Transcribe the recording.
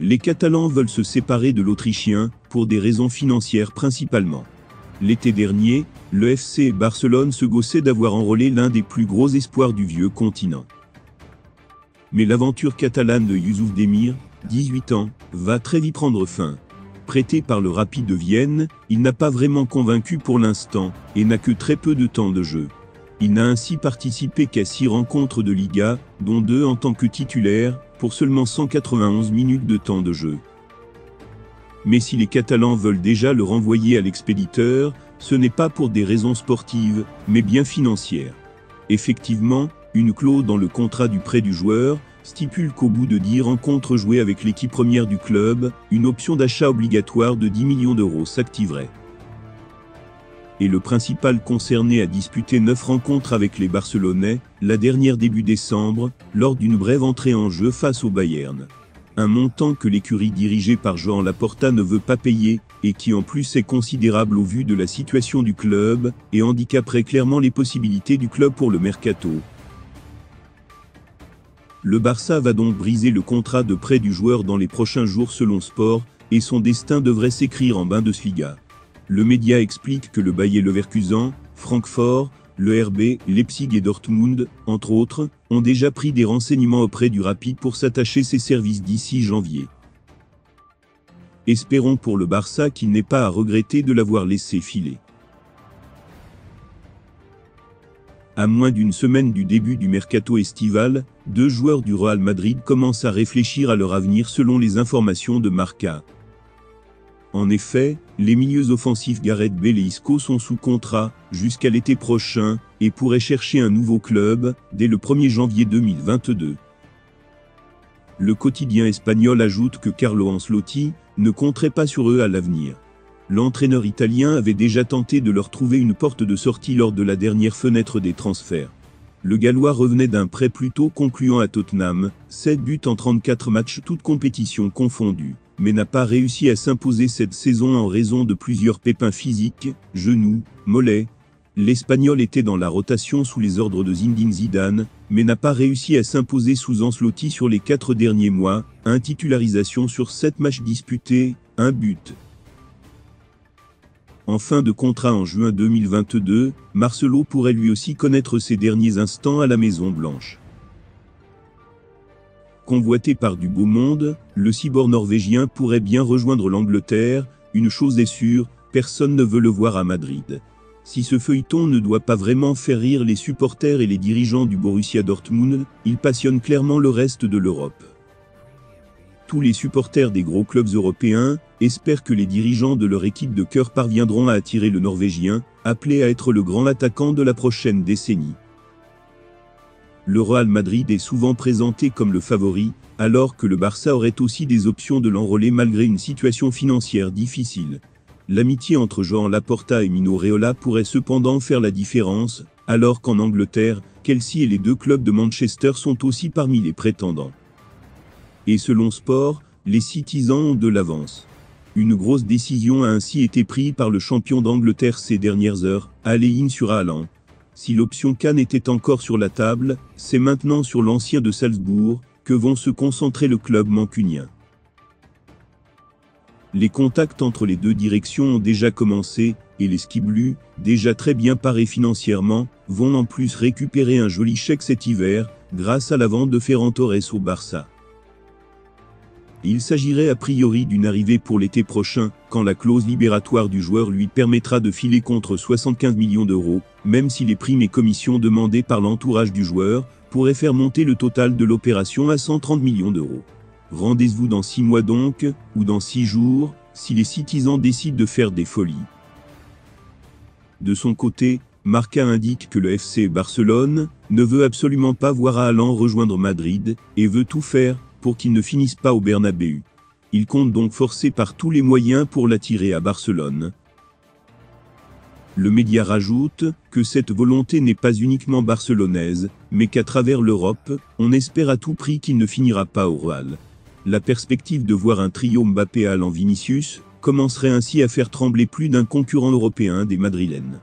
Les Catalans veulent se séparer de l'Autrichien, pour des raisons financières principalement. L'été dernier, le FC Barcelone se gaussait d'avoir enrôlé l'un des plus gros espoirs du vieux continent. Mais l'aventure catalane de Youssouf Demir, 18 ans, va très vite prendre fin. Prêté par le Rapid de Vienne, il n'a pas vraiment convaincu pour l'instant, et n'a que très peu de temps de jeu. Il n'a ainsi participé qu'à 6 rencontres de Liga, dont 2 en tant que titulaire, pour seulement 191 minutes de temps de jeu. Mais si les Catalans veulent déjà le renvoyer à l'expéditeur, ce n'est pas pour des raisons sportives, mais bien financières. Effectivement, une clause dans le contrat du prêt du joueur stipule qu'au bout de 10 rencontres jouées avec l'équipe première du club, une option d'achat obligatoire de 10 millions d'euros s'activerait. Et le principal concerné a disputé 9 rencontres avec les Barcelonais, la dernière début décembre, lors d'une brève entrée en jeu face au Bayern. Un montant que l'écurie dirigée par Joan Laporta ne veut pas payer, et qui en plus est considérable au vu de la situation du club, et handicaperait clairement les possibilités du club pour le mercato. Le Barça va donc briser le contrat de prêt du joueur dans les prochains jours selon Sport, et son destin devrait s'écrire en Bundesliga. Le média explique que le Bayer Leverkusen, Francfort, le RB, Leipzig et Dortmund, entre autres, ont déjà pris des renseignements auprès du Rapid pour s'attacher ses services d'ici janvier. Espérons pour le Barça qu'il n'ait pas à regretter de l'avoir laissé filer. À moins d'une semaine du début du mercato estival, 2 joueurs du Real Madrid commencent à réfléchir à leur avenir selon les informations de Marca. En effet, les milieux offensifs Gareth Bale et Isco sont sous contrat, jusqu'à l'été prochain, et pourraient chercher un nouveau club, dès le 1er janvier 2022. Le quotidien espagnol ajoute que Carlo Ancelotti ne compterait pas sur eux à l'avenir. L'entraîneur italien avait déjà tenté de leur trouver une porte de sortie lors de la dernière fenêtre des transferts. Le Gallois revenait d'un prêt plutôt concluant à Tottenham, 7 buts en 34 matchs toutes compétitions confondues, mais n'a pas réussi à s'imposer cette saison en raison de plusieurs pépins physiques, genoux, mollets. L'Espagnol était dans la rotation sous les ordres de Zinedine Zidane, mais n'a pas réussi à s'imposer sous Ancelotti sur les 4 derniers mois, 1 titularisation sur 7 matchs disputés, 1 but. En fin de contrat en juin 2022, Marcelo pourrait lui aussi connaître ses derniers instants à la Maison Blanche. Convoité par du beau monde, le cyborg norvégien pourrait bien rejoindre l'Angleterre, une chose est sûre, personne ne veut le voir à Madrid. Si ce feuilleton ne doit pas vraiment faire rire les supporters et les dirigeants du Borussia Dortmund, il passionne clairement le reste de l'Europe. Tous les supporters des gros clubs européens espèrent que les dirigeants de leur équipe de cœur parviendront à attirer le Norvégien, appelé à être le grand attaquant de la prochaine décennie. Le Real Madrid est souvent présenté comme le favori, alors que le Barça aurait aussi des options de l'enrôler malgré une situation financière difficile. L'amitié entre Joan Laporta et Mino Raiola pourrait cependant faire la différence, alors qu'en Angleterre, Chelsea et les 2 clubs de Manchester sont aussi parmi les prétendants. Et selon Sport, les Citizens ont de l'avance. Une grosse décision a ainsi été prise par le champion d'Angleterre ces dernières heures, all-in sur Haaland. Si l'option Cannes était encore sur la table, c'est maintenant sur l'ancien de Salzbourg que vont se concentrer le club mancunien. Les contacts entre les 2 directions ont déjà commencé, et les Skiblus, déjà très bien parés financièrement, vont en plus récupérer un joli chèque cet hiver, grâce à la vente de Ferran Torres au Barça. Il s'agirait a priori d'une arrivée pour l'été prochain, quand la clause libératoire du joueur lui permettra de filer contre 75 millions d'euros, même si les primes et commissions demandées par l'entourage du joueur pourraient faire monter le total de l'opération à 130 millions d'euros. Rendez-vous dans 6 mois donc, ou dans 6 jours, si les Citizens décident de faire des folies. De son côté, Marca indique que le FC Barcelone ne veut absolument pas voir Haaland rejoindre Madrid, et veut tout faire pour qu'il ne finisse pas au Bernabéu. Il compte donc forcer par tous les moyens pour l'attirer à Barcelone. Le média rajoute que cette volonté n'est pas uniquement barcelonaise, mais qu'à travers l'Europe, on espère à tout prix qu'il ne finira pas au Real. La perspective de voir un trio Mbappé-Haaland-Vinicius commencerait ainsi à faire trembler plus d'un concurrent européen des Madrilènes.